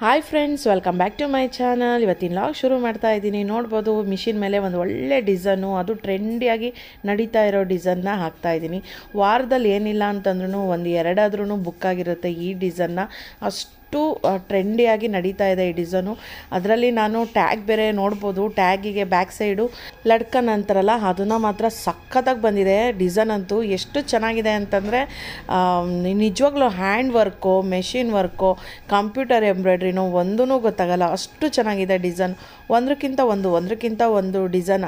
Hi friends, welcome back to my channel. ಇವತ್ತಿನ vlog ಶುರು ಮಾಡ್ತಾ ಇದ್ದೀನಿ. ನೋಡ್ಬೋದು ಮಿಷಿನ್ ಮೇಲೆ ಒಂದು ಒಳ್ಳೆ ಡಿಸೈನು, ಅದು ಟ್ರೆಂಡಿಯಾಗಿ ನಡೀತಾ ಇರೋ ಡಿಸೈನ್ನ ಹಾಕ್ತಾ ಇದ್ದೀನಿ. ವಾರದಲ್ಲಿ ಏನಿಲ್ಲ ಅಂತಂದ್ರೂ ಒಂದು ಎರಡಾದ್ರೂ ಬುಕ್ ಆಗಿರುತ್ತೆ ಈ ಡಿಸೈನ್ನ. ಅಷ್ಟು ಟ್ರೆಂಡಿಯಾಗಿ ನಡೀತಾ ಇದೆ ಈ ಡಿಸೈನು. ಅದರಲ್ಲಿ ನಾನು ಟ್ಯಾಗ್ ಬೇರೆ ನೋಡ್ಬೋದು. ಟ್ಯಾಗಿಗೆ ಬ್ಯಾಕ್ ಸೈಡು ಲಡ್ಕನ್ ಅಂತಾರಲ್ಲ, ಅದನ್ನು ಮಾತ್ರ ಸಖತ್ತಾಗಿ ಬಂದಿದೆ. ಡಿಸೈನ್ ಅಂತೂ ಎಷ್ಟು ಚೆನ್ನಾಗಿದೆ ಅಂತಂದರೆ ನಿಜವಾಗ್ಲೂ hand work, machine work, computer ಎಂಬ್ರಾಯ್ಡ್ರಿನೂ ಒಂದೂ ಗೊತ್ತಾಗಲ್ಲ, ಅಷ್ಟು ಚೆನ್ನಾಗಿದೆ ಡಿಸೈನ್. ಒಂದಕ್ಕಿಂತ ಒಂದು ಡಿಸೈನ್.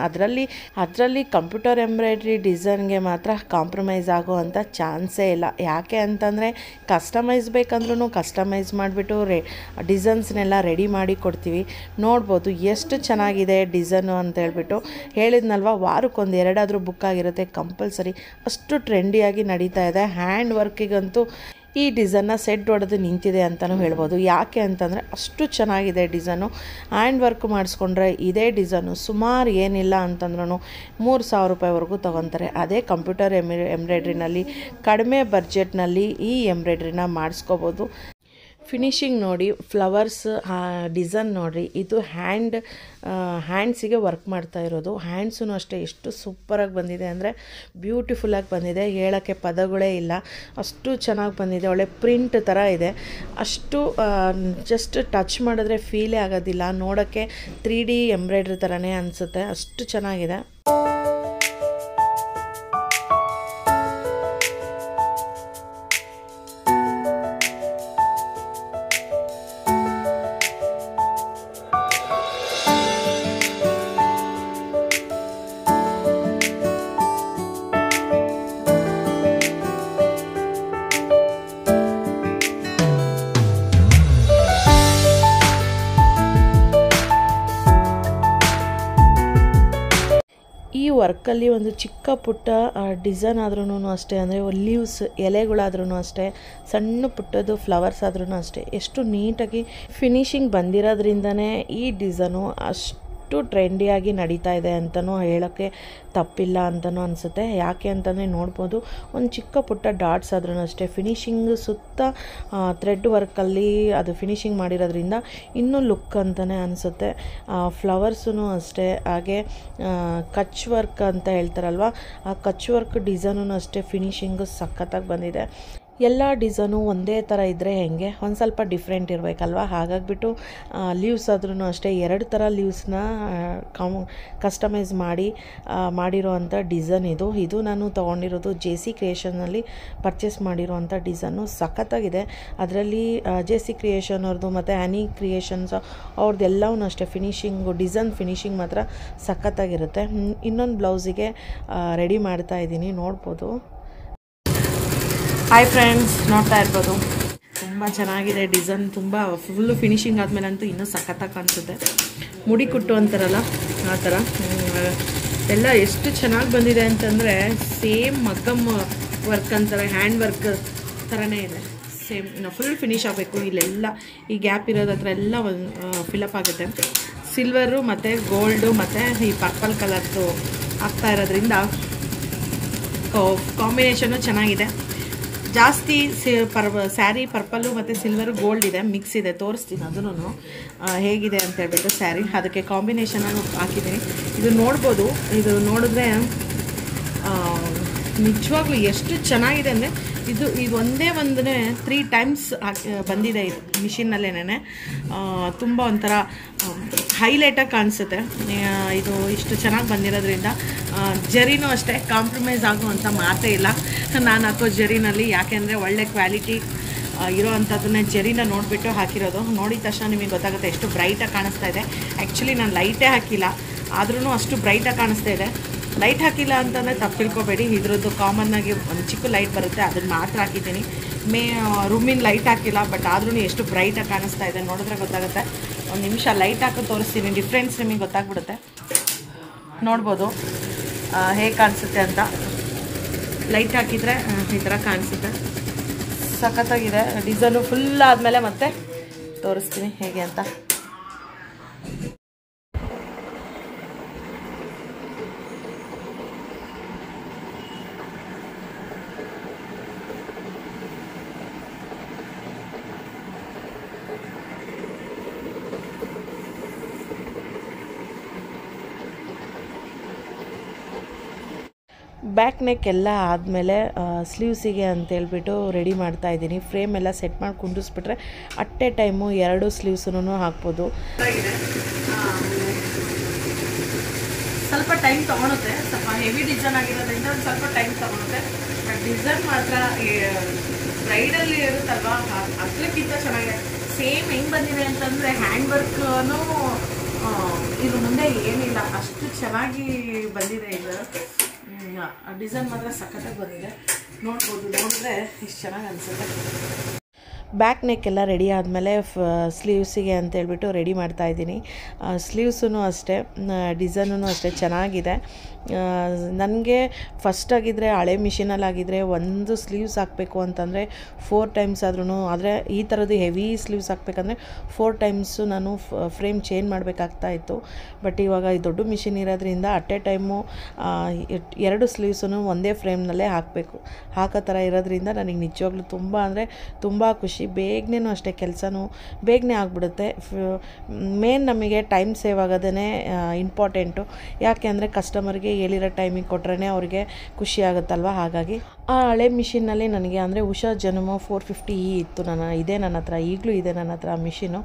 ಅದರಲ್ಲಿ ಕಂಪ್ಯೂಟರ್ ಎಂಬ್ರಾಯ್ಡ್ರಿ ಡಿಸೈನ್ಗೆ ಮಾತ್ರ ಕಾಂಪ್ರಮೈಸ್ ಆಗೋ ಅಂಥ ಚಾನ್ಸೇ ಇಲ್ಲ. ಯಾಕೆ ಅಂತಂದರೆ ಕಸ್ಟಮೈಸ್ ಬೇಕಂದ್ರೂ ಕಸ್ಟಮೈಸ್ ಮಾಡಿಬಿಟ್ಟು ಡಿಸೈನ್ಸ್ನೆಲ್ಲ ರೆಡಿ ಮಾಡಿ ಕೊಡ್ತೀವಿ. ನೋಡ್ಬೋದು ಎಷ್ಟು ಚೆನ್ನಾಗಿದೆ ಡಿಸೈನು ಅಂತ ಹೇಳ್ಬಿಟ್ಟು. ಹೇಳಿದ್ನಲ್ವ, ವಾರಕ್ಕೊಂದು ಎರಡಾದರೂ ಬುಕ್ ಆಗಿರುತ್ತೆ ಕಂಪಲ್ಸರಿ. ಅಷ್ಟು ಟ್ರೆಂಡಿಯಾಗಿ ನಡೀತಾ ಇದೆ. ಹ್ಯಾಂಡ್ ವರ್ಕಿಗಂತೂ ಈ ಡಿಸೈನ್ನ ಸೆಟ್ ಹೊಡೆದು ನಿಂತಿದೆ ಅಂತಲೂ ಹೇಳ್ಬೋದು. ಯಾಕೆ ಅಂತಂದರೆ ಅಷ್ಟು ಚೆನ್ನಾಗಿದೆ ಡಿಸೈನು. ಹ್ಯಾಂಡ್ ವರ್ಕ್ ಮಾಡಿಸ್ಕೊಂಡ್ರೆ ಇದೇ ಡಿಸೈನು ಸುಮಾರು ಏನಿಲ್ಲ ಅಂತಂದ್ರೂ 3000 ರೂಪಾಯಿವರೆಗೂ ತೊಗೊತಾರೆ. ಅದೇ ಕಂಪ್ಯೂಟರ್ ಎಂಬ್ರಾಯ್ಡ್ರಿನಲ್ಲಿ ಕಡಿಮೆ ಬಡ್ಜೆಟ್ನಲ್ಲಿ ಈ ಎಂಬ್ರಾಯ್ಡ್ರಿನ ಮಾಡಿಸ್ಕೋಬೋದು. ಫಿನಿಶಿಂಗ್ ನೋಡಿ, ಫ್ಲವರ್ಸ್ ಡಿಸೈನ್ ನೋಡಿರಿ. ಇದು ಹ್ಯಾಂಡ್ಸಿಗೆ ವರ್ಕ್ ಮಾಡ್ತಾ ಇರೋದು. ಹ್ಯಾಂಡ್ಸೂ ಅಷ್ಟೇ ಎಷ್ಟು ಸೂಪರಾಗಿ ಬಂದಿದೆ ಅಂದರೆ ಬ್ಯೂಟಿಫುಲ್ಲಾಗಿ ಬಂದಿದೆ. ಹೇಳೋಕ್ಕೆ ಪದಗಳೇ ಇಲ್ಲ, ಅಷ್ಟು ಚೆನ್ನಾಗಿ ಬಂದಿದೆ. ಒಳ್ಳೆ ಪ್ರಿಂಟ್ ಥರ ಇದೆ. ಅಷ್ಟು ಜಸ್ಟ್ ಟಚ್ ಮಾಡಿದ್ರೆ ಫೀಲೇ ಆಗೋದಿಲ್ಲ. ನೋಡೋಕ್ಕೆ 3D ಎಂಬ್ರಾಯ್ಡ್ರಿ ಥರನೇ ಅನಿಸುತ್ತೆ, ಅಷ್ಟು ಚೆನ್ನಾಗಿದೆ. ಈ ವರ್ಕಲ್ಲಿ ಒಂದು ಚಿಕ್ಕ ಪುಟ್ಟ ಡಿಸೈನ್ ಆದ್ರೂ ಅಷ್ಟೇ, ಅಂದರೆ ಲೀವ್ಸ್ ಎಲೆಗಳಾದ್ರೂ ಅಷ್ಟೇ, ಸಣ್ಣ ಪುಟ್ಟದು ಫ್ಲವರ್ಸ್ ಆದ್ರೂ ಅಷ್ಟೇ, ಎಷ್ಟು ನೀಟಾಗಿ ಫಿನಿಶಿಂಗ್ ಬಂದಿರೋದ್ರಿಂದನೇ ಈ ಡಿಸೈನು ಅಷ್ಟು ಟ್ರೆಂಡಿಯಾಗಿ ನಡೀತಾ ಇದೆ ಅಂತಲೂ ಹೇಳೋಕ್ಕೆ ತಪ್ಪಿಲ್ಲ ಅಂತಲೂ ಅನಿಸುತ್ತೆ. ಯಾಕೆ ಅಂತಂದರೆ ನೋಡ್ಬೋದು, ಒಂದು ಚಿಕ್ಕ ಪುಟ್ಟ ಡಾಟ್ಸ್ ಆದ್ರೂ ಅಷ್ಟೇ, ಫಿನಿಶಿಂಗ್ ಸುತ್ತ ಥ್ರೆಡ್ ವರ್ಕಲ್ಲಿ ಅದು ಫಿನಿಶಿಂಗ್ ಮಾಡಿರೋದ್ರಿಂದ ಇನ್ನೂ ಲುಕ್ ಅಂತಲೇ ಅನಿಸುತ್ತೆ. ಫ್ಲವರ್ಸೂ ಅಷ್ಟೇ, ಹಾಗೆ ಕಚ್ ವರ್ಕ್ ಅಂತ ಹೇಳ್ತಾರಲ್ವ, ಆ ಕಚ್ ವರ್ಕ್ ಡಿಸೈನೂ ಅಷ್ಟೇ ಫಿನಿಶಿಂಗು ಸಖತ್ತಾಗಿ ಬಂದಿದೆ. ಎಲ್ಲ ಡಿಸೈನು ಒಂದೇ ಥರ ಇದ್ದರೆ ಹೇಗೆ, ಒಂದು ಸ್ವಲ್ಪ ಡಿಫ್ರೆಂಟ್ ಇರಬೇಕಲ್ವ. ಹಾಗಾಗಿಬಿಟ್ಟು ಲೀವ್ಸ್ ಆದ್ರೂ ಅಷ್ಟೇ 2 ಥರ ಲೀವ್ಸ್ನ ಕಸ್ಟಮೈಸ್ ಮಾಡಿರೋ ಅಂಥ ಡಿಸೈನ್ ಇದು ನಾನು ತೊಗೊಂಡಿರೋದು JC ಕ್ರಿಯೇಷನ್ನಲ್ಲಿ ಪರ್ಚೇಸ್ ಮಾಡಿರೋ ಅಂಥ ಡಿಸೈನು. ಸಖತ್ತಾಗಿದೆ. ಅದರಲ್ಲಿ JC ಕ್ರಿಯೇಷನ್ ಅವ್ರದ್ದು ಮತ್ತು ಹ್ಯಾನಿ ಕ್ರಿಯೇಷನ್ಸ್ ಅವ್ರದ್ದೆಲ್ಲವೂ ಅಷ್ಟೇ ಡಿಸೈನ್ ಫಿನಿಶಿಂಗ್ ಮಾತ್ರ ಸಖತ್ತಾಗಿರುತ್ತೆ. ಇನ್ನೊಂದು ಬ್ಲೌಸಿಗೆ ರೆಡಿ ಮಾಡ್ತಾ ಇದ್ದೀನಿ, ನೋಡ್ಬೋದು. ಹಾಯ್ ಫ್ರೆಂಡ್ಸ್, ನೋಡ್ತಾ ಇರ್ಬೋದು ತುಂಬ ಚೆನ್ನಾಗಿದೆ ಡಿಸೈನ್. ತುಂಬ ಫುಲ್ಲು ಫಿನಿಶಿಂಗ್ ಆದಮೇಲಂತೂ ಇನ್ನೂ ಸಖತ್ತಾಗಿ ಕಾಣಿಸುತ್ತೆ. ಮುಡಿ ಕುಟ್ಟು ಅಂತಾರಲ್ಲ ಆ ಥರ ಎಲ್ಲ ಎಷ್ಟು ಚೆನ್ನಾಗಿ ಬಂದಿದೆ ಅಂತಂದರೆ ಸೇಮ್ ಮಗ್ಗಮ್ ವರ್ಕ್ ಅಂತಾರೆ, ಹ್ಯಾಂಡ್ ವರ್ಕ್ ಥರನೇ ಇದೆ ಸೇಮ್. ಇನ್ನು ಫುಲ್ ಫಿನಿಶ್ ಆಗಬೇಕು. ಇಲ್ಲೆಲ್ಲ ಈ ಗ್ಯಾಪ್ ಇರೋದ ಹತ್ರ ಎಲ್ಲ ಫಿಲಪ್ ಆಗುತ್ತೆ. ಸಿಲ್ವರು ಮತ್ತು ಗೋಲ್ಡು ಮತ್ತು ಈ ಪರ್ಪಲ್ ಕಲರ್ದು ಆಗ್ತಾ ಇರೋದ್ರಿಂದ ಕಾಂಬಿನೇಷನ್ನು ಚೆನ್ನಾಗಿದೆ. ಜಾಸ್ತಿ ಸ್ಯಾರಿ ಪರ್ಪಲ್ಲು ಮತ್ತು ಸಿಲ್ವರು ಗೋಲ್ಡ್ ಇದೆ, ಮಿಕ್ಸ್ ಇದೆ. ತೋರಿಸ್ತೀನಿ ಅದನ್ನು ಹೇಗಿದೆ ಅಂತ ಹೇಳ್ಬಿಟ್ಟು ಸ್ಯಾರಿ. ಅದಕ್ಕೆ ಕಾಂಬಿನೇಷನನ್ನು ಹಾಕಿದ್ದೀನಿ. ಇದು ನೋಡ್ಬೋದು. ಇದು ನೋಡಿದ್ರೆ ನಿಜವಾಗ್ಲೂ ಎಷ್ಟು ಚೆನ್ನಾಗಿದೆ ಅಂದರೆ ಇದು ಒಂದೇ 3 ಟೈಮ್ಸ್ ಬಂದಿದೆ ಇದು ಮಿಷಿನ್ನಲ್ಲೇನೆ. ತುಂಬ ಒಂಥರ ಹೈಲೈಟಾಗಿ ಕಾಣಿಸುತ್ತೆ. ಇದು ಇಷ್ಟು ಚೆನ್ನಾಗಿ ಬಂದಿರೋದ್ರಿಂದ ಜರಿನೂ ಅಷ್ಟೇ ಕಾಂಪ್ರಮೈಸ್ ಆಗುವಂಥ ಮಾತೇ ಇಲ್ಲ ನಾನು ಹಾಕೋ ಜರಿನಲ್ಲಿ. ಯಾಕೆಂದರೆ ಒಳ್ಳೆ ಕ್ವಾಲಿಟಿ ಇರೋ ಅಂಥದ್ದನ್ನೇ ಜರಿನ ನೋಡಿಬಿಟ್ಟು ಹಾಕಿರೋದು. ನೋಡಿದ ತಕ್ಷಣ ನಿಮಗೆ ಗೊತ್ತಾಗುತ್ತೆ ಎಷ್ಟು ಬ್ರೈಟಾಗಿ ಕಾಣಿಸ್ತಾ ಇದೆ. ಆ್ಯಕ್ಚುಲಿ ನಾನು ಲೈಟೇ ಹಾಕಿಲ್ಲ, ಆದ್ರೂ ಅಷ್ಟು ಬ್ರೈಟಾಗಿ ಕಾಣಿಸ್ತಾ ಇದೆ. ಲೈಟ್ ಹಾಕಿಲ್ಲ ಅಂತಂದರೆ ತಪ್ಪು ತಿಳ್ಕೊಬೇಡಿ. ಇದ್ರದ್ದು ಕಾಮನ್ನಾಗಿ ಒಂದು ಚಿಕ್ಕ ಲೈಟ್ ಬರುತ್ತೆ, ಅದನ್ನು ಮಾತ್ರ ಹಾಕಿದ್ದೀನಿ. ರೂಮಿನ ಲೈಟ್ ಹಾಕಿಲ್ಲ, ಬಟ್ ಆದ್ರೂ ಎಷ್ಟು ಬ್ರೈಟಾಗಿ ಕಾಣಿಸ್ತಾ ಇದೆ ನೋಡಿದ್ರೆ ಗೊತ್ತಾಗುತ್ತೆ. ಒಂದು ನಿಮಿಷ ಲೈಟ್ ಹಾಕಿ ತೋರಿಸ್ತೀನಿ, ಡಿಫ್ರೆನ್ಸ್ ನಿಮಗೆ ಗೊತ್ತಾಗ್ಬಿಡುತ್ತೆ. ನೋಡ್ಬೋದು ಹೇಗೆ ಕಾಣಿಸುತ್ತೆ ಅಂತ. ಲೈಟ್ ಹಾಕಿದರೆ ಈ ಥರ ಕಾಣಿಸುತ್ತೆ. ಸಖತ್ತಾಗಿದೆ ಡಿಸೈನು. ಫುಲ್ ಆದಮೇಲೆ ಮತ್ತೆ ತೋರಿಸ್ತೀನಿ ಹೇಗೆ ಅಂತ. ಬ್ಯಾಕ್ ನೆಕ್ ಎಲ್ಲ ಆದಮೇಲೆ ಸ್ಲೀವ್ಸಿಗೆ ಅಂತೇಳ್ಬಿಟ್ಟು ರೆಡಿ ಮಾಡ್ತಾಯಿದ್ದೀನಿ. ಫ್ರೇಮ್ ಎಲ್ಲ ಸೆಟ್ ಮಾಡಿ ಕುಂಡಿಸ್ಬಿಟ್ರೆ ಅಟ್ ಎ ಟೈಮು 2 ಸ್ಲೀವ್ಸನ್ನು ಹಾಕ್ಬೋದು. ಸ್ವಲ್ಪ ಟೈಮ್ ತೊಗೊಳುತ್ತೆ, ಸ್ವಲ್ಪ ಹೆವಿ ಡಿಸೈನ್ ಆಗಿರೋದ್ರಿಂದ ಒಂದು ಸ್ವಲ್ಪ ಟೈಮ್ ತೊಗೊಳುತ್ತೆ. ಬಟ್ ಡಿಸೈನ್ ಮಾತ್ರ ಬ್ರೈಡಲ್ಲಿ ಇರುತ್ತಲ್ವ ಅದಕ್ಕಿಂತ ಚೆನ್ನಾಗಿದೆ. ಸೇಮ್ ಹೆಂಗೆ ಬಂದಿದೆ ಅಂತಂದರೆ ಹ್ಯಾಂಡ್ ವರ್ಕ್ನೂ ಇದು ಮುಂದೆ ಏನಿಲ್ಲ, ಅಷ್ಟು ಚೆನ್ನಾಗಿ ಬಂದಿದೆ. ಇದು ಡಿಸೈನ್ ಮಾತ್ರ ಸಖತ್ತಾಗಿ ಬಂದಿದೆ, ನೋಡ್ಬೋದು. ನೋಡಿದ್ರೆ ಇಷ್ಟು ಚೆನ್ನಾಗಿ ಅನಿಸುತ್ತೆ. ಬ್ಯಾಕ್ ನೆಕ್ ಎಲ್ಲ ರೆಡಿ ಆದಮೇಲೆ ಸ್ಲೀವ್ಸಿಗೆ ಅಂತೇಳ್ಬಿಟ್ಟು ರೆಡಿ ಮಾಡ್ತಾಯಿದ್ದೀನಿ. ಸ್ಲೀವ್ಸೂ ಅಷ್ಟೇ, ಡಿಸೈನೂ ಅಷ್ಟೇ ಚೆನ್ನಾಗಿದೆ. ನನಗೆ ಫಸ್ಟಾಗಿದ್ದರೆ ಹಳೆ ಮಿಷಿನಲ್ಲಾಗಿದ್ದರೆ ಒಂದು ಸ್ಲೀವ್ಸ್ ಹಾಕಬೇಕು ಅಂತಂದರೆ 4 ಟೈಮ್ಸ್ ಆದ್ರೂ, ಆದರೆ ಈ ಥರದ್ದು ಹೆವಿ ಸ್ಲೀವ್ಸ್ ಹಾಕಬೇಕಂದ್ರೆ 4 ಟೈಮ್ಸು ನಾನು ಫ್ರೇಮ್ ಚೇಂಜ್ ಮಾಡಬೇಕಾಗ್ತಾಯಿತ್ತು. ಬಟ್ ಇವಾಗ ಈ ದೊಡ್ಡ ಮಿಷಿನ್ ಇರೋದ್ರಿಂದ ಅಟ್ ಎ ಟೈಮು 2 ಸ್ಲೀವ್ಸನ್ನು ಒಂದೇ ಫ್ರೇಮ್ನಲ್ಲೇ ಹಾಕೋ ಥರ ಇರೋದ್ರಿಂದ ನನಗೆ ನಿಜವಾಗ್ಲೂ ತುಂಬ ಅಂದರೆ ತುಂಬ ಖುಷಿ. ಬೇಗನೆ ಅಷ್ಟೇ ಕೆಲಸನೂ ಬೇಗನೆ ಆಗಿಬಿಡುತ್ತೆ. ಮೇನ್ ನಮಗೆ ಟೈಮ್ ಸೇವ್ ಆಗೋದೇ ಇಂಪಾರ್ಟೆಂಟು. ಯಾಕೆ ಅಂದರೆ ಕಸ್ಟಮರ್ಗೆ ಹೇಳಿರೋ ಟೈಮಿಗೆ ಕೊಟ್ರೇ ಅವ್ರಿಗೆ ಖುಷಿ ಆಗುತ್ತಲ್ವ. ಹಾಗಾಗಿ ಆ ಹಳೆ ಮಿಷಿನ್ನಲ್ಲಿ ನನಗೆ ಅಂದರೆ ಉಷಾ ಜನುಮೋ 450E ಇತ್ತು. ಇದೆ ನನ್ನ ಹತ್ರ, ಈಗಲೂ ಇದೆ ನನ್ನ ಹತ್ರ ಮಿಷಿನು.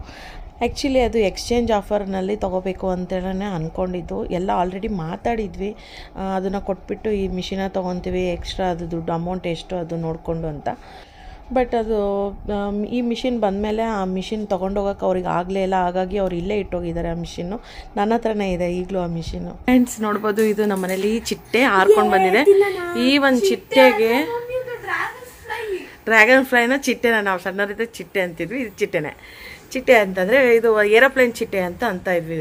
ಆ್ಯಕ್ಚುಲಿ ಅದು ಎಕ್ಸ್ಚೇಂಜ್ ಆಫರ್ನಲ್ಲಿ ತೊಗೋಬೇಕು ಅಂತೇಳಿ ಅಂದ್ಕೊಂಡಿದ್ದು. ಎಲ್ಲ ಆಲ್ರೆಡಿ ಮಾತಾಡಿದ್ವಿ, ಅದನ್ನು ಕೊಟ್ಬಿಟ್ಟು ಈ ಮಿಷಿನ ತೊಗೊತೀವಿ, ಎಕ್ಸ್ಟ್ರಾ ಅದು ದುಡ್ಡು ಅಮೌಂಟ್ ಎಷ್ಟು ಅದು ನೋಡಿಕೊಂಡು ಅಂತ. ಬಟ್ ಅದು ಈ ಮಿಷಿನ್ ಬಂದಮೇಲೆ ಆ ಮಿಷಿನ್ ತೊಗೊಂಡೋಗೋಕೆ ಅವ್ರಿಗೆ ಆಗಲೇ ಇಲ್ಲ. ಹಾಗಾಗಿ ಅವ್ರು ಇಲ್ಲೇ ಇಟ್ಟೋಗಿದ್ದಾರೆ ಆ ಮಿಷಿನ್ನು. ನನ್ನ ಹತ್ರನೇ ಇದೆ ಈಗಲೂ ಆ ಮಿಷಿನ್ನು. ಫ್ರೆಂಡ್ಸ್ ನೋಡ್ಬೋದು, ಇದು ನಮ್ಮ ಮನೇಲಿ ಚಿಟ್ಟೆ ಹಾರ್ಕೊಂಡು ಬಂದಿದೆ. ಈ ಒಂದು ಚಿಟ್ಟೆಗೆ ಡ್ರ್ಯಾಗನ್ ಫ್ಲೈನ ಚಿಟ್ಟೆನ ನಾವು ಸಣ್ಣರಿದ್ದ ಚಿಟ್ಟೆ ಅಂತಿದ್ವಿ. ಇದು ಚಿಟ್ಟೆ ಅಂತಂದರೆ ಇದು ಏರೋಪ್ಲೇನ್ ಚಿಟ್ಟೆ ಅಂತ ಇದ್ವಿ.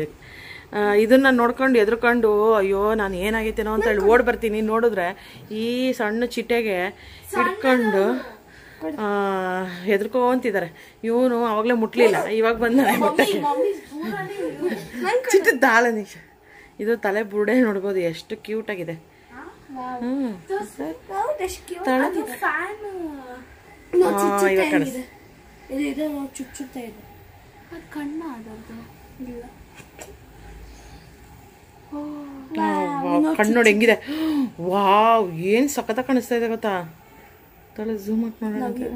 ಇದನ್ನು ನೋಡ್ಕೊಂಡು ಎದ್ರುಕೊಂಡು ಅಯ್ಯೋ ನಾನು ಏನಾಗೈತೇನೋ ಅಂತ ಹೇಳಿ ಓಡಿ ಬರ್ತೀನಿ. ನೋಡಿದ್ರೆ ಈ ಸಣ್ಣ ಚಿಟ್ಟೆಗೆ ಹಿಡ್ಕೊಂಡು ಹೆದರ್ಕೊಂತಿದ್ದಾರೆ. ಇವನು ಅವಾಗಲೇ ಮುಟ್ಲಿಲ್ಲ, ಇವಾಗ ಬಂದಾನೆ ಮುಟ್ಟಕ್ಕೆ. ಚಿಟ್ಟ ತಾಳನೀಶ, ಇದು ತಲೆ ಬುರುಡೆ ನೋಡ್ಬೋದು ಎಷ್ಟು ಕ್ಯೂಟ್ ಆಗಿದೆ. ಕಣ್ಣು ನೋಡಿ ಹೆಂಗಿದೆ. ವಾವ್, ಏನ್ ಸಖತ್ತ ಕಾಣಿಸ್ತಾ ಇದೆ ಗೊತ್ತಾ. ತಲೆ ಝೂಮ್ ಹಾಕಿ ನೋಡೋಣ.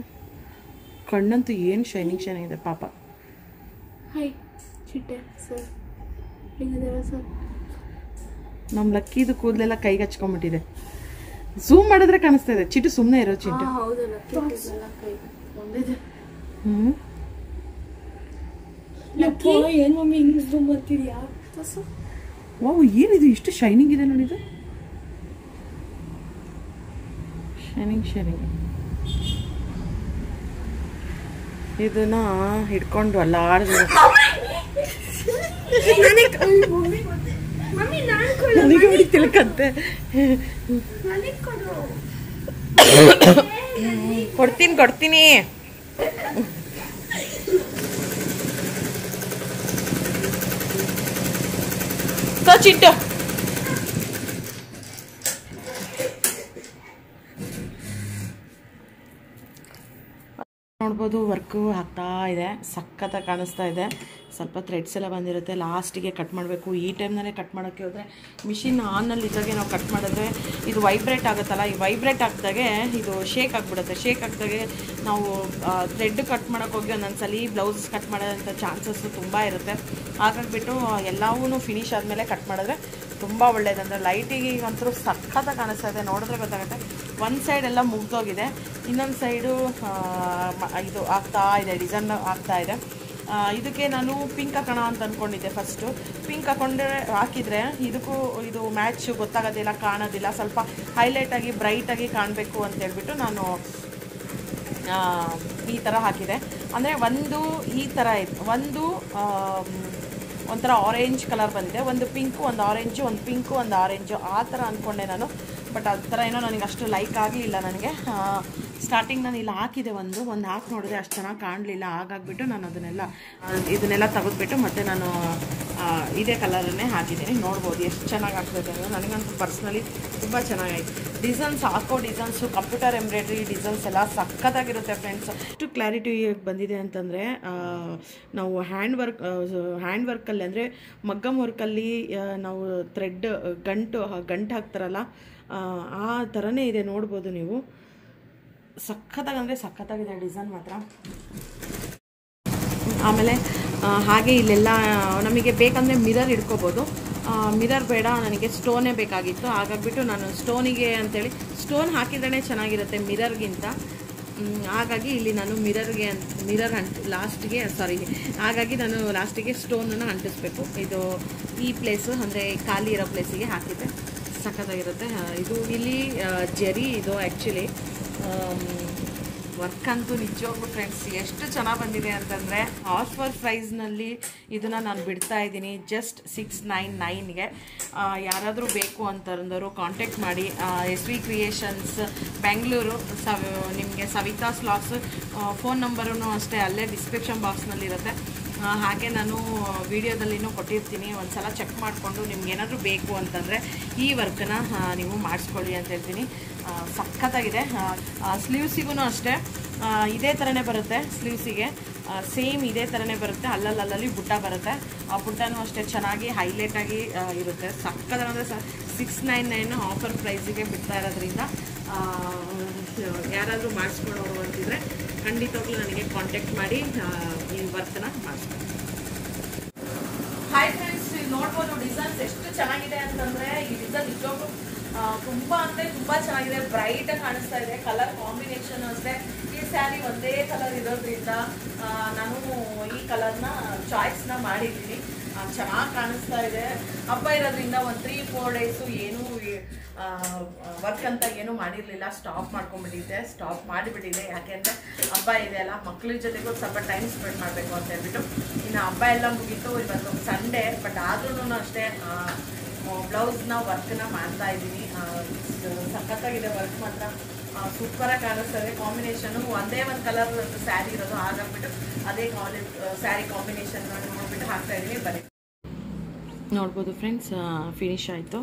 ಕಣ್ಣಂತೂ ಏನು ಶೈನಿಂಗ್ ಇದೆ ಪಾಪ. ನಮ್ಮ ಲಕ್ಕಿದು ಕೂದಲೆಲ್ಲ ಕೈಗೆ ಹಚ್ಕೊಂಡ್ಬಿಟ್ಟಿದೆ. ಝೂಮ್ ಮಾಡಿದ್ರೆ ಕಾಣಿಸ್ತಾ ಇದೆ. ಚಿಟ್ಟು ಸುಮ್ಮನೆ ಇರೋ ಚಿಟ್ಟು. ವಾವ್, ಏನಿದು ಇಷ್ಟು ಶೈನಿಂಗ್ ಇದೆ ನೋಡಿದು. ಶೈನಿಂಗ್ ಇದನ್ನ ಹಿಡ್ಕೊಂಡು ಅಲ್ಲಾಡಿದ್ರು. ನನಗೆ ತಿಳ್ಕಂತೆ. ಕೊಡ್ತೀನಿ ಚಿಟ್ಟು. ನೋಡ್ಬೋದು ವರ್ಕು ಆಗ್ತಾ ಇದೆ, ಸಖತ್ತಾಗಿ ಕಾಣಿಸ್ತಾ ಇದೆ. ಸ್ವಲ್ಪ ಥ್ರೆಡ್ಸ್ ಎಲ್ಲ ಬಂದಿರುತ್ತೆ, ಲಾಸ್ಟಿಗೆ ಕಟ್ ಮಾಡಬೇಕು. ಈ ಟೈಮ್ನಲ್ಲೇ ಕಟ್ ಮಾಡೋಕ್ಕೆ ಹೋದರೆ ಮಿಷಿನ್ ಆನ್ನಲ್ಲಿ ಇದ್ದಾಗೆ ನಾವು ಕಟ್ ಮಾಡಿದ್ರೆ ಇದು ವೈಬ್ರೇಟ್ ಆಗುತ್ತಲ್ಲ, ಈ ವೈಬ್ರೇಟ್ ಆಗ್ದಾಗೆ ಇದು ಶೇಕ್ ಆಗಿಬಿಡುತ್ತೆ. ಶೇಕ್ ಆಗ್ದಾಗೆ ನಾವು ಥ್ರೆಡ್ ಕಟ್ ಮಾಡೋಕ್ಕೆ ಹೋಗಿ ಒಂದೊಂದ್ಸಲಿ ಬ್ಲೌಸ್ ಕಟ್ ಮಾಡೋಂಥ ಚಾನ್ಸಸ್ಸು ತುಂಬ ಇರುತ್ತೆ. ಹಾಗಾಗಿಬಿಟ್ಟು ಎಲ್ಲವೂ ಫಿನಿಶ್ ಆದಮೇಲೆ ಕಟ್ ಮಾಡಿದ್ರೆ ತುಂಬ ಒಳ್ಳೆಯದಂದರೆ ಲೈಟಿಗೆ ಒಂಥರ ಸಖತ್ತಾಗಿ ಕಾಣಿಸ್ತಾ ಇದೆ. ನೋಡಿದ್ರೆ ಗೊತ್ತಾಗುತ್ತೆ. ಒಂದು ಸೈಡ್ ಎಲ್ಲ ಮುಗ್ದೋಗಿದೆ, ಇನ್ನೊಂದು ಸೈಡು ಇದು ಆಗ್ತಾ ಇದೆ, ಡಿಸೈನ್ ಆಗ್ತಾ ಇದೆ. ಇದಕ್ಕೆ ನಾನು ಪಿಂಕ್ ಹಾಕೋಣ ಅಂತ ಅಂದ್ಕೊಂಡಿದ್ದೆ. ಫಸ್ಟು ಪಿಂಕ್ ಹಾಕಿದರೆ ಇದಕ್ಕೂ ಇದು ಮ್ಯಾಚ್ ಗೊತ್ತಾಗೋದಿಲ್ಲ, ಕಾಣೋದಿಲ್ಲ. ಸ್ವಲ್ಪ ಹೈಲೈಟಾಗಿ ಬ್ರೈಟಾಗಿ ಕಾಣಬೇಕು ಅಂತೇಳ್ಬಿಟ್ಟು ನಾನು ಈ ಥರ ಹಾಕಿದೆ. ಅಂದರೆ ಒಂದು ಈ ಥರ ಇದೆ, ಒಂದು ಒಂಥರ ಆರೆಂಜ್ ಕಲರ್ ಬಂದಿದೆ, ಒಂದು ಪಿಂಕು, ಒಂದು ಆರೆಂಜು, ಒಂದು ಪಿಂಕು, ಒಂದು ಆರೆಂಜು, ಆ ಥರ ಅಂದ್ಕೊಂಡೆ ನಾನು. ಬಟ್ ಆ ಥರ ಏನೋ ನನಗೆ ಅಷ್ಟು ಲೈಕ್ ಆಗಲಿಲ್ಲ. ನನಗೆ ಸ್ಟಾರ್ಟಿಂಗ್ ನಾನು ಇಲ್ಲಿ ಹಾಕಿದೆ, ಒಂದು ಹಾಕಿ ನೋಡಿದೆ, ಅಷ್ಟು ಚೆನ್ನಾಗಿ ಕಾಣಲಿಲ್ಲ. ಹಾಗಾಗಿಬಿಟ್ಟು ನಾನು ಇದನ್ನೆಲ್ಲ ತೆಗೆದ್ಬಿಟ್ಟು ಮತ್ತೆ ನಾನು ಇದೇ ಕಲರನ್ನೇ ಹಾಕಿದ್ದೀನಿ. ನೋಡ್ಬೋದು ಎಷ್ಟು ಚೆನ್ನಾಗಿ ಆಗ್ತದೆ ಅಂದರೆ. ನನಗಂತೂ ಪರ್ಸ್ನಲಿ ತುಂಬ ಚೆನ್ನಾಗಾಯಿತು. ಡಿಸೈನ್ಸ್ ಹಾಕೋ ಡಿಸೈನ್ಸು, ಕಂಪ್ಯೂಟರ್ ಎಂಬ್ರಾಯ್ಡ್ರಿ ಡಿಸೈನ್ಸ್ ಎಲ್ಲ ಸಖತ್ತಾಗಿರುತ್ತೆ ಫ್ರೆಂಡ್ಸ್. ಎಷ್ಟು ಕ್ಲಾರಿಟಿ ಬಂದಿದೆ ಅಂತಂದರೆ, ನಾವು ಹ್ಯಾಂಡ್ ವರ್ಕಲ್ಲಿ ಅಂದರೆ ಮಗ್ಗಮ್ ವರ್ಕಲ್ಲಿ ನಾವು ಥ್ರೆಡ್ ಗಂಟು ಹಾಕ್ತಾರಲ್ಲ, ಆ ಥರನೇ ಇದೆ, ನೋಡ್ಬೋದು ನೀವು. ಸಖತ್ತಾಗಂದರೆ ಸಖತ್ತಾಗಿದೆ ಡಿಸೈನ್ ಮಾತ್ರ. ಆಮೇಲೆ ಹಾಗೆ ಇಲ್ಲೆಲ್ಲ ನಮಗೆ ಬೇಕಂದರೆ ಮಿರರ್ ಇಟ್ಕೋಬೋದು. ಮಿರರ್ ಬೇಡ, ನನಗೆ ಸ್ಟೋನೇ ಬೇಕಾಗಿತ್ತು. ಹಾಗಾಗಿಬಿಟ್ಟು ನಾನು ಸ್ಟೋನಿಗೆ ಅಂಥೇಳಿ ಸ್ಟೋನ್ ಹಾಕಿದ್ರೇ ಚೆನ್ನಾಗಿರುತ್ತೆ ಮಿರರ್ಗಿಂತ. ಹಾಗಾಗಿ ಇಲ್ಲಿ ನಾನು ಹಾಗಾಗಿ ನಾನು ಲಾಸ್ಟಿಗೆ ಸ್ಟೋನನ್ನು ಅಂಟಿಸ್ಬೇಕು. ಇದು ಈ ಪ್ಲೇಸು ಅಂದರೆ ಖಾಲಿ ಇರೋ ಪ್ಲೇಸಿಗೆ ಹಾಕಿದ್ದೆ ಸಖತ್ತಾಗಿರುತ್ತೆ. ಇದು ಇಲ್ಲಿ ಜರಿ ಇದು ಆ್ಯಕ್ಚುಲಿ ವರ್ಕ್ ಅಂತೂ ನಿಜವಾಗ್ಲೂ ಫ್ರೆಂಡ್ಸ್ ಎಷ್ಟು ಚೆನ್ನಾಗಿ ಬಂದಿದೆ ಅಂತಂದರೆ ಆಫರ್ ಪ್ರೈಸ್ನಲ್ಲಿ ಇದನ್ನು ನಾನು ಬಿಡ್ತಾ ಇದ್ದೀನಿ ಜಸ್ಟ್ 699ಗೆ. ಯಾರಾದರೂ ಬೇಕು ಅಂತಂದವರು ಕಾಂಟ್ಯಾಕ್ಟ್ ಮಾಡಿ. SV ಕ್ರಿಯೇಷನ್ಸ್ ಬೆಂಗಳೂರು, ನಿಮಗೆ ಸವಿತಾ ಸ್ಲಾಕ್ಸ್ ಫೋನ್ ನಂಬರೂ ಅಷ್ಟೇ ಅಲ್ಲೇ ಡಿಸ್ಕ್ರಿಪ್ಷನ್ ಬಾಕ್ಸ್ನಲ್ಲಿರುತ್ತೆ. ಹಾಗೆ ನಾನು ವಿಡಿಯೋದಲ್ಲಿನೂ ಕೊಟ್ಟಿರ್ತೀನಿ, ಒಂದು ಸಲ ಚೆಕ್ ಮಾಡಿಕೊಂಡು ನಿಮ್ಗೆ ಏನಾದರೂ ಬೇಕು ಅಂತಂದರೆ ಈ ವರ್ಕನ್ನು ನೀವು ಮಾಡಿಸ್ಕೊಳ್ಳಿ ಅಂತ ಹೇಳ್ತೀನಿ. ಸಖತ್ತಾಗಿದೆ. ಸ್ಲೀವ್ಸಿಗೂ ಅಷ್ಟೇ ಇದೇ ಥರನೇ ಬರುತ್ತೆ. ಸ್ಲೀವ್ಸಿಗೆ ಸೇಮ್ ಇದೇ ಥರನೇ ಬರುತ್ತೆ. ಅಲ್ಲಲ್ಲಿ ಬುಟ್ಟ ಬರುತ್ತೆ. ಆ ಬುಟ್ಟನೂ ಅಷ್ಟೇ ಚೆನ್ನಾಗಿ ಹೈಲೈಟಾಗಿ ಇರುತ್ತೆ. ಸಖತ್ತಾಗಿ 699 ಆಫರ್ ಪ್ರೈಸಿಗೆ ಬಿಡ್ತಾ ಇರೋದ್ರಿಂದ ಯಾರಾದರೂ ಮಾಡಿಸ್ಕೊಳ್ಳೋರು ಅಂತಿದ್ರೆ ಖಂಡಿತವಾಗ್ಲೂ ನನಗೆ ಕಾಂಟ್ಯಾಕ್ಟ್ ಮಾಡಿ ಈ ವರ್ಕನ್ನ ಮಾಡಿಸ್ಕೊಳ್ಳಿ. ಹಾಯ್ ಫ್ರೆಂಡ್ಸ್, ನೋಡ್ಬೋದು ಡಿಸೈನ್ಸ್ ಎಷ್ಟು ಚೆನ್ನಾಗಿದೆ ಅಂತಂದರೆ ಈ ಡಿಸೈನ್ ನಿಜವಾಗ್ಲೂ ತುಂಬ ಅಂದರೆ ತುಂಬ ಚೆನ್ನಾಗಿದೆ. ಬ್ರೈಟಾಗಿ ಕಾಣಿಸ್ತಾ ಇದೆ. ಕಲರ್ ಕಾಂಬಿನೇಷನ್ ಅಷ್ಟೇ. ಈ ಸ್ಯಾರಿ ಒಂದೇ ಕಲರ್ ಇರೋದ್ರಿಂದ ನಾನು ಈ ಕಲರ್ನ ಚಾಯ್ಸ್ನ ಮಾಡಿದ್ದೀನಿ. ಚೆನ್ನಾಗಿ ಕಾಣಿಸ್ತಾ ಇದೆ. ಹಬ್ಬ ಇರೋದ್ರಿಂದ ಒಂದು 3-4 ಡೇಸು ಏನೂ ವರ್ಕ್ ಅಂತ ಏನೂ ಮಾಡಿರಲಿಲ್ಲ. ಸ್ಟಾಪ್ ಮಾಡಿಬಿಟ್ಟಿದೆ. ಯಾಕೆಂದರೆ ಹಬ್ಬ ಇದೆ ಅಲ್ಲ, ಮಕ್ಕಳ ಜೊತೆಗೂ ಸ್ವಲ್ಪ ಟೈಮ್ ಸ್ಪೆಂಡ್ ಮಾಡಬೇಕು ಅಂತ ಹೇಳ್ಬಿಟ್ಟು. ಇನ್ನು ಹಬ್ಬ ಎಲ್ಲ ಮುಗೀತು. ಇವತ್ತು ಸಂಡೇ, ಬಟ್ ಆದ್ರೂ ಅಷ್ಟೇ ಬ್ಲೌಸ್ನ ವರ್ಕ್ನ ಮಾಡ್ತಾ ಇದ್ದೀನಿ. ಸಖತ್ತಾಗಿದೆ ವರ್ಕ್ ಮಾತ್ರ. ಸೂಪರಾಗಿ ಕಾಣಿಸ್ತದೆ. ಕಾಂಬಿನೇಷನು ಒಂದೇ ಒಂದು ಕಲರ್ ಸ್ಯಾರಿ ಇರೋದು. ಹಾಗಾಗ್ಬಿಟ್ಟು ಅದೇ ಸ್ಯಾರಿ ಕಾಂಬಿನೇಷನ್ ನೋಡ್ಬಿಟ್ಟು ಹಾಕ್ತಾ ಇದ್ದೀನಿ. ಬರೀ ನೋಡ್ಬೋದು ಫ್ರೆಂಡ್ಸ್, ಫಿನಿಶ್ ಆಯಿತು.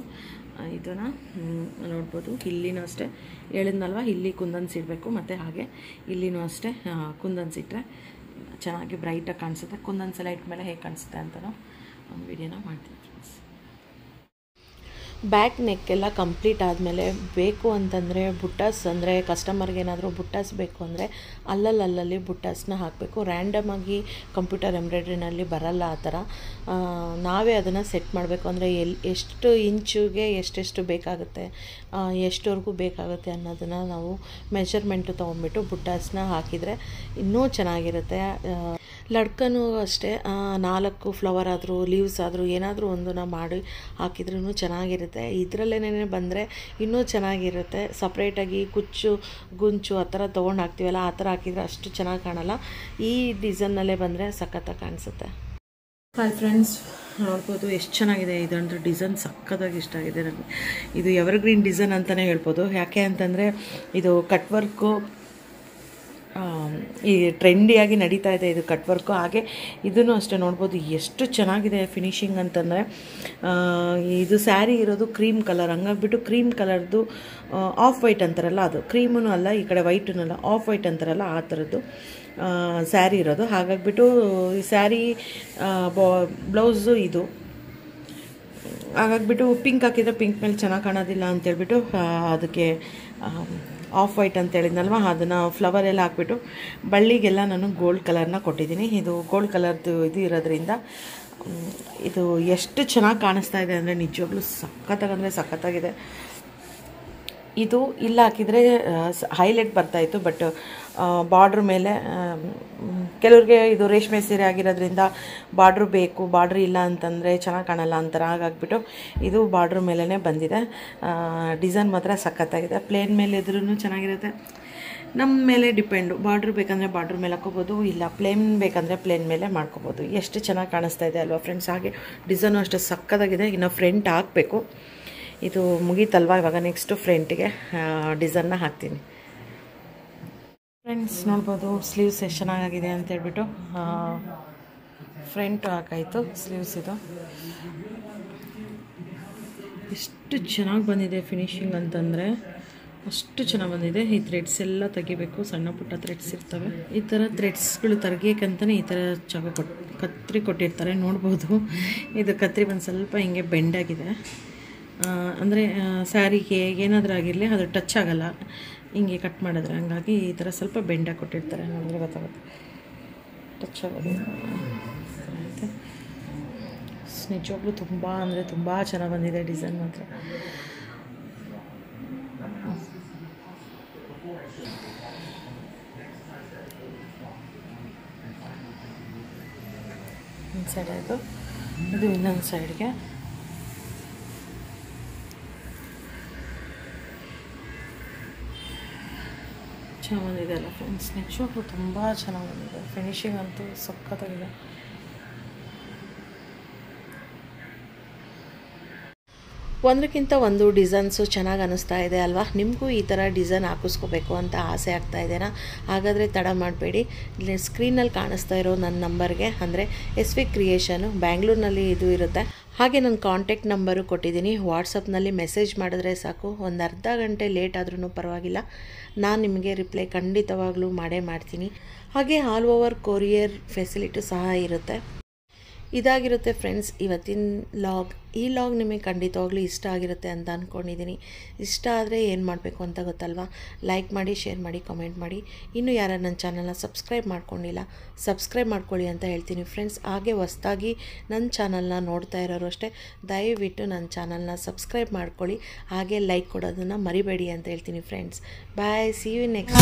ಇದನ್ನು ನೋಡ್ಬೋದು. ಇಲ್ಲಿನೂ ಅಷ್ಟೇ ಹೇಳಿದ್ನಲ್ವ, ಇಲ್ಲಿ ಕುಂದನ್ಸ್ ಇಡಬೇಕು. ಮತ್ತು ಹಾಗೆ ಇಲ್ಲಿನೂ ಅಷ್ಟೇ ಕುಂದನ್ಸ್ ಇಟ್ಟರೆ ಚೆನ್ನಾಗಿ ಬ್ರೈಟಾಗಿ ಕಾಣಿಸುತ್ತೆ. ಕುಂದನ್ಸ್ ಎಲ್ಲ ಇಟ್ಟ ಮೇಲೆ ಹೇಗೆ ಕಾಣಿಸುತ್ತೆ ಅಂತಲೂ ಒಂದು ವಿಡಿಯೋನ ಮಾಡ್ತೀನಿ ಫ್ರೆಂಡ್ಸ್. ಬ್ಯಾಕ್ ನೆಕ್ ಎಲ್ಲ ಕಂಪ್ಲೀಟ್ ಆದಮೇಲೆ ಬೇಕು ಅಂತಂದರೆ ಬುಟ್ಟಾಸ್, ಅಂದರೆ ಕಸ್ಟಮರ್ಗೆ ಏನಾದರೂ ಬುಟ್ಟಾಸ್ ಬೇಕು ಅಂದರೆ ಅಲ್ಲಲ್ಲಿ ಬುಟ್ಟಾಸ್ನ ಹಾಕಬೇಕು. ರ್ಯಾಂಡಮಾಗಿ ಕಂಪ್ಯೂಟರ್ ಎಂಬ್ರಾಯ್ಡ್ರಿನಲ್ಲಿ ಬರಲ್ಲ ಆ ಥರ. ನಾವೇ ಅದನ್ನು ಸೆಟ್ ಮಾಡಬೇಕು. ಅಂದರೆ ಎಷ್ಟು ಇಂಚುಗೆ ಎಷ್ಟೆಷ್ಟು ಬೇಕಾಗುತ್ತೆ, ಎಷ್ಟವರೆಗೂ ಬೇಕಾಗುತ್ತೆ ಅನ್ನೋದನ್ನು ನಾವು ಮೆಷರ್ಮೆಂಟು ತೊಗೊಂಡ್ಬಿಟ್ಟು ಬುಟ್ಟಾಸ್ನ ಹಾಕಿದರೆ ಇನ್ನೂ ಚೆನ್ನಾಗಿರುತ್ತೆ. ಲಡ್ಕನೂ ಅಷ್ಟೇ 4 ಫ್ಲವರ್ ಆದರೂ ಲೀವ್ಸ್ ಆದರೂ ಏನಾದರೂ ಒಂದನ್ನು ಮಾಡಿ ಹಾಕಿದ್ರೂ ಚೆನ್ನಾಗಿರುತ್ತೆ. ಇದರಲ್ಲೇನೇ ಬಂದರೆ ಇನ್ನೂ ಚೆನ್ನಾಗಿರುತ್ತೆ. ಸಪ್ರೇಟಾಗಿ ಕುಚ್ಚು ಗುಂಚು ಆ ಥರ ತೊಗೊಂಡು ಹಾಕ್ತೀವಲ್ಲ, ಆ ಥರ ಹಾಕಿದರೆ ಅಷ್ಟು ಚೆನ್ನಾಗಿ ಕಾಣಲ್ಲ. ಈ ಡಿಸೈನ್ನಲ್ಲೇ ಬಂದರೆ ಸಖತ್ತಾಗಿ ಕಾಣಿಸುತ್ತೆ. ಹಾಯ್ ಫ್ರೆಂಡ್ಸ್, ನೋಡ್ಬೋದು ಎಷ್ಟು ಚೆನ್ನಾಗಿದೆ. ಇದಂದ್ರೆ ಡಿಸೈನ್ ಸಖತ್ತಾಗಿ ಇಷ್ಟ ಆಗಿದೆ ನನಗೆ. ಇದು ಎವರ್ಗ್ರೀನ್ ಡಿಸೈನ್ ಅಂತಲೇ ಹೇಳ್ಬೋದು. ಯಾಕೆ ಅಂತಂದರೆ ಇದು ಕಟ್ ವರ್ಕು ಈ ಟ್ರೆಂಡಿಯಾಗಿ ನಡೀತಾ ಇದೆ. ಇದು ಕಟ್ ವರ್ಕು. ಹಾಗೆ ಇದನ್ನು ಅಷ್ಟೇ ನೋಡ್ಬೋದು ಎಷ್ಟು ಚೆನ್ನಾಗಿದೆ ಫಿನಿಶಿಂಗ್ ಅಂತಂದರೆ. ಇದು ಸ್ಯಾರಿ ಇರೋದು ಕ್ರೀಮ್ ಕಲರ್. ಹಂಗಾಗ್ಬಿಟ್ಟು ಕ್ರೀಮ್ ಕಲರ್ದು ಆಫ್ ವೈಟ್ ಅಂತಾರಲ್ಲ, ಅದು ಕ್ರೀಮೂ ಅಲ್ಲ, ಈ ಕಡೆ ವೈಟೂ ಅಲ್ಲ, ಆಫ್ ವೈಟ್ ಅಂತಾರಲ್ಲ ಆ ಥರದ್ದು ಸ್ಯಾರಿ ಇರೋದು. ಹಾಗಾಗ್ಬಿಟ್ಟು ಈ ಸ್ಯಾರಿ ಬ್ಲೌಸು ಇದು. ಹಾಗಾಗ್ಬಿಟ್ಟು ಪಿಂಕ್ ಹಾಕಿದರೆ ಪಿಂಕ್ ಮೇಲೆ ಚೆನ್ನಾಗಿ ಕಾಣೋದಿಲ್ಲ ಅಂತೇಳ್ಬಿಟ್ಟು ಅದಕ್ಕೆ ಆಫ್ ವೈಟ್ ಅಂತ ಹೇಳಿದ್ನಲ್ವ, ಅದನ್ನು ಫ್ಲವರ್ ಎಲ್ಲ ಹಾಕ್ಬಿಟ್ಟು ಬಳ್ಳಿಗೆಲ್ಲ ನಾನು ಗೋಲ್ಡ್ ಕಲರ್ನ ಕೊಟ್ಟಿದ್ದೀನಿ. ಇದು ಗೋಲ್ಡ್ ಕಲರ್ದು ಇದು ಇರೋದ್ರಿಂದ ಇದು ಎಷ್ಟು ಚೆನ್ನಾಗಿ ಕಾಣಿಸ್ತಾ ಇದೆ ಅಂದರೆ ನಿಜವಾಗ್ಲೂ ಸಖತ್ತಾಗಿದೆ. ಇದು ಇಲ್ಲ ಹಾಕಿದರೆ ಹೈಲೈಟ್ ಬರ್ತಾಯಿತ್ತು. ಬಟ್ ಬಾರ್ಡ್ರ್ ಮೇಲೆ ಕೆಲವ್ರಿಗೆ ಇದು ರೇಷ್ಮೆ ಸೀರೆ ಆಗಿರೋದ್ರಿಂದ ಬಾರ್ಡ್ರ್ ಬೇಕು, ಬಾರ್ಡ್ರ್ ಇಲ್ಲ ಅಂತಂದರೆ ಚೆನ್ನಾಗಿ ಕಾಣಲ್ಲ ಅಂತಾರೆ. ಹಾಗಾಗ್ಬಿಟ್ಟು ಇದು ಬಾರ್ಡ್ರ್ ಮೇಲೇ ಬಂದಿದೆ. ಡಿಸೈನ್ ಮಾತ್ರ ಸಖತ್ತಾಗಿದೆ. ಪ್ಲೇನ್ ಮೇಲೆ ಇದ್ರೂ ಚೆನ್ನಾಗಿರುತ್ತೆ. ನಮ್ಮ ಮೇಲೆ ಡಿಪೆಂಡು. ಬಾರ್ಡ್ರ್ ಬೇಕಂದರೆ ಬಾರ್ಡ್ರ್ ಮೇಲೆ ಹಾಕೋಬೋದು, ಇಲ್ಲ ಪ್ಲೇನ್ ಬೇಕಂದರೆ ಪ್ಲೇನ್ ಮೇಲೆ ಮಾಡ್ಕೋಬೋದು. ಎಷ್ಟು ಚೆನ್ನಾಗಿ ಕಾಣಿಸ್ತಾ ಇದೆ ಅಲ್ವಾ ಫ್ರೆಂಡ್ಸ್. ಹಾಗೆ ಡಿಸೈನು ಅಷ್ಟು ಸಖತ್ತಾಗಿದೆ. ಇನ್ನು ಫ್ರಂಟ್ ಹಾಕಬೇಕು. ಇದು ಮುಗೀತಲ್ವ, ಇವಾಗ ನೆಕ್ಸ್ಟು ಫ್ರಂಟಿಗೆ ಡಿಸೈನ್ನ ಹಾಕ್ತೀನಿ. ಫ್ರೆಂಡ್ಸ್ ನೋಡ್ಬೋದು ಸ್ಲೀವ್ಸ್ ಎಷ್ಟು ಚೆನ್ನಾಗಿದೆ ಅಂತೇಳ್ಬಿಟ್ಟು ಫ್ರಂಟ್ ಹಾಕಾಯಿತು. ಸ್ಲೀವ್ಸ್ ಇದು ಎಷ್ಟು ಚೆನ್ನಾಗಿ ಬಂದಿದೆ ಫಿನಿಶಿಂಗ್ ಅಂತಂದರೆ ಅಷ್ಟು ಚೆನ್ನಾಗಿ ಬಂದಿದೆ. ಈ ಥ್ರೆಡ್ಸ್ ಎಲ್ಲ ತೆಗಿಬೇಕು, ಸಣ್ಣ ಪುಟ್ಟ ಥ್ರೆಡ್ಸ್ ಇರ್ತವೆ. ಈ ಥರ ಥ್ರೆಡ್ಸ್ಗಳು ತೆಗಿಯೋಕ್ಕಂತಲೇ ಈ ಥರ ಕತ್ರಿ ಕೊಟ್ಟಿರ್ತಾರೆ. ನೋಡ್ಬೋದು ಇದು ಕತ್ರಿ ಒಂದು ಸ್ವಲ್ಪ ಹಿಂಗೆ ಬೆಂಡಾಗಿದೆ. ಅಂದರೆ ಸ್ಯಾರಿಗೆ ಏನಾದರೂ ಆಗಿರಲಿ ಅದು ಟಚ್ ಆಗಲ್ಲ ಹಿಂಗೆ ಕಟ್ ಮಾಡಿದ್ರೆ. ಹಂಗಾಗಿ ಈ ಥರ ಸ್ವಲ್ಪ ಬೆಂಡಾಗಿ ಕೊಟ್ಟಿರ್ತಾರೆ, ನೋಡಿದ್ರೆ ಗೊತ್ತಾಗುತ್ತೆ ಟಚ್ ಆಗೋದು. ಮತ್ತು ನಿಜವಾಗ್ಲೂ ತುಂಬ ಅಂದರೆ ತುಂಬ ಚೆನ್ನಾಗಿ ಬಂದಿದೆ ಡಿಸೈನ್ ಮಾತ್ರ. ಒಂದು ಸೈಡ್ ಆಯಿತು, ಇದು ಇನ್ನೊಂದು ಸೈಡ್ಗೆ. ಚೆನ್ನಾಗಿ ಬಂದಿದೆ ಅಲ್ಲ ಫ್ರೆಂಡ್ಸ್, ನಿಜವಾಗ್ಲೂ ತುಂಬ ಚೆನ್ನಾಗಿ ಬಂದಿದೆ. ಫಿನಿಶಿಂಗ್ ಅಂತೂ ಸಖತ್ತಾಗಿದೆ. ಒಂದಕ್ಕಿಂತ ಒಂದು ಡಿಸೈನ್ಸು ಚೆನ್ನಾಗಿ ಅನ್ನಿಸ್ತಾ ಇದೆ ಅಲ್ವಾ? ನಿಮಗೂ ಈ ಥರ ಡಿಸೈನ್ ಹಾಕಿಸ್ಕೋಬೇಕು ಅಂತ ಆಸೆ ಆಗ್ತಾ ಇದೆನಾ? ಹಾಗಾದರೆ ತಡ ಮಾಡಬೇಡಿ, ಇಲ್ಲಿ ಸ್ಕ್ರೀನಲ್ಲಿ ಕಾಣಿಸ್ತಾ ಇರೋ ನನ್ನ ನಂಬರ್ಗೆ, ಅಂದರೆ SV ಕ್ರಿಯೇಷನು ಬ್ಯಾಂಗ್ಳೂರಿನಲ್ಲಿ ಇದು ಇರುತ್ತೆ. ಹಾಗೆ ನನ್ನ ಕಾಂಟ್ಯಾಕ್ಟ್ ನಂಬರು ಕೊಟ್ಟಿದ್ದೀನಿ. ವಾಟ್ಸಪ್ನಲ್ಲಿ ಮೆಸೇಜ್ ಮಾಡಿದ್ರೆ ಸಾಕು, ಒಂದು ಅರ್ಧ ಗಂಟೆ ಲೇಟ್ ಆದ್ರೂ ಪರವಾಗಿಲ್ಲ, ನಾನು ನಿಮಗೆ ರಿಪ್ಲೈ ಖಂಡಿತವಾಗ್ಲೂ ಮಾಡೇ ಮಾಡ್ತೀನಿ. ಹಾಗೆ ಆಲ್ ಓವರ್ ಕೊರಿಯರ್ ಫೆಸಿಲಿಟಿ ಸಹ ಇರುತ್ತೆ. ಇದಾಗಿರುತ್ತೆ ಫ್ರೆಂಡ್ಸ್ ಇವತ್ತಿನ ಲಾಗ್. ಈ ಲಾಗ್ ನಿಮಗೆ ಖಂಡಿತವಾಗ್ಲೂ ಇಷ್ಟ ಆಗಿರುತ್ತೆ ಅಂತ ಅಂದ್ಕೊಂಡಿದ್ದೀನಿ. ಇಷ್ಟ ಆದರೆ ಏನು ಮಾಡಬೇಕು ಅಂತ ಗೊತ್ತಲ್ವಾ? ಲೈಕ್ ಮಾಡಿ, ಶೇರ್ ಮಾಡಿ, ಕಾಮೆಂಟ್ ಮಾಡಿ. ಇನ್ನೂ ಯಾರು ನನ್ನ ಚಾನಲ್ನ ಸಬ್ಸ್ಕ್ರೈಬ್ ಮಾಡ್ಕೊಂಡಿಲ್ಲ, ಸಬ್ಸ್ಕ್ರೈಬ್ ಮಾಡ್ಕೊಳ್ಳಿ ಅಂತ ಹೇಳ್ತೀನಿ ಫ್ರೆಂಡ್ಸ್. ಹಾಗೆ ಹೊಸ್ದಾಗಿ ನನ್ನ ಚಾನಲ್ನ ನೋಡ್ತಾ ಇರೋರು ಅಷ್ಟೇ ದಯವಿಟ್ಟು ನನ್ನ ಚಾನಲ್ನ ಸಬ್ಸ್ಕ್ರೈಬ್ ಮಾಡ್ಕೊಳ್ಳಿ, ಹಾಗೆ ಲೈಕ್ ಕೊಡೋದನ್ನು ಮರಿಬೇಡಿ ಅಂತ ಹೇಳ್ತೀನಿ friends. Bye, see you next.